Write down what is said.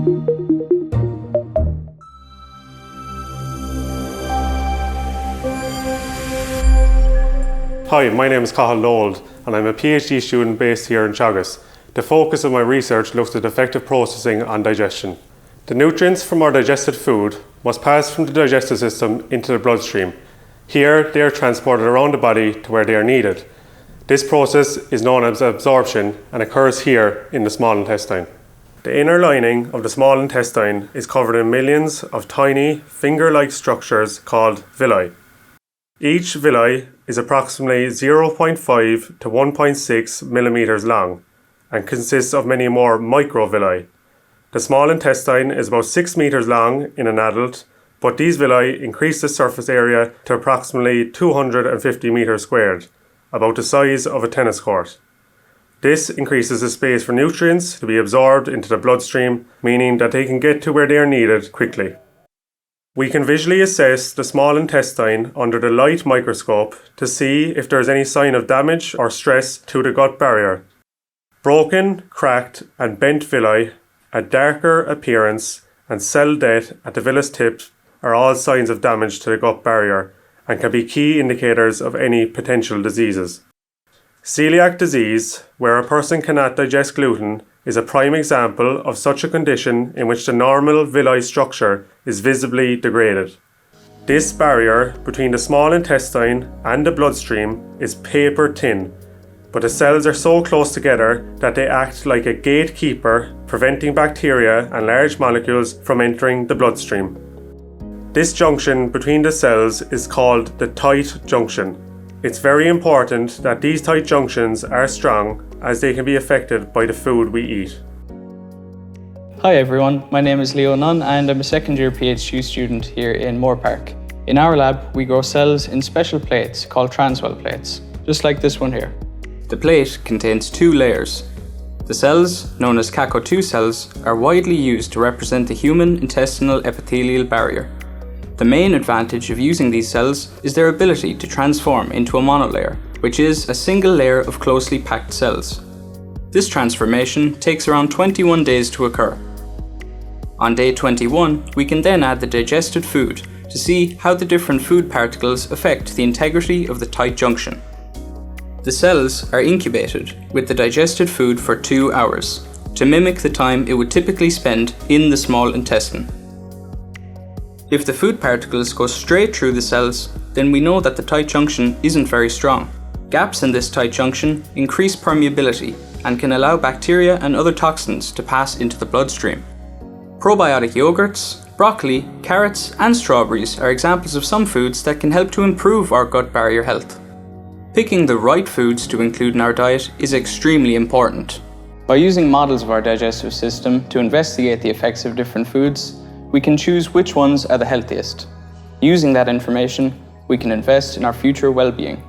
Hi, my name is Cathal Dold and I'm a PhD student based here in Teagasc. The focus of my research looks at effective processing and digestion. The nutrients from our digested food must pass from the digestive system into the bloodstream. Here, they are transported around the body to where they are needed. This process is known as absorption and occurs here in the small intestine. The inner lining of the small intestine is covered in millions of tiny, finger-like structures called villi. Each villi is approximately 0.5 to 1.6 millimeters long and consists of many more microvilli. The small intestine is about 6 meters long in an adult, but these villi increase the surface area to approximately 250 meters squared, about the size of a tennis court. This increases the space for nutrients to be absorbed into the bloodstream, meaning that they can get to where they are needed quickly. We can visually assess the small intestine under the light microscope to see if there is any sign of damage or stress to the gut barrier. Broken, cracked and bent villi, a darker appearance and cell death at the villus tip are all signs of damage to the gut barrier and can be key indicators of any potential diseases. Celiac disease, where a person cannot digest gluten, is a prime example of such a condition in which the normal villi structure is visibly degraded. This barrier between the small intestine and the bloodstream is paper thin, but the cells are so close together that they act like a gatekeeper, preventing bacteria and large molecules from entering the bloodstream. This junction between the cells is called the tight junction. It's very important that these tight junctions are strong, as they can be affected by the food we eat. Hi everyone, my name is Nunn and I'm a second year PhD student here in Moore Park. In our lab, we grow cells in special plates called transwell plates, just like this one here. The plate contains two layers. The cells, known as Caco2 cells, are widely used to represent the human intestinal epithelial barrier. The main advantage of using these cells is their ability to transform into a monolayer, which is a single layer of closely packed cells. This transformation takes around 21 days to occur. On day 21, we can then add the digested food to see how the different food particles affect the integrity of the tight junction. The cells are incubated with the digested food for 2 hours, to mimic the time it would typically spend in the small intestine. If the food particles go straight through the cells, then we know that the tight junction isn't very strong. Gaps in this tight junction increase permeability and can allow bacteria and other toxins to pass into the bloodstream. Probiotic yogurts, broccoli, carrots and strawberries are examples of some foods that can help to improve our gut barrier health. Picking the right foods to include in our diet is extremely important. By using models of our digestive system to investigate the effects of different foods, we can choose which ones are the healthiest. Using that information, we can invest in our future well-being.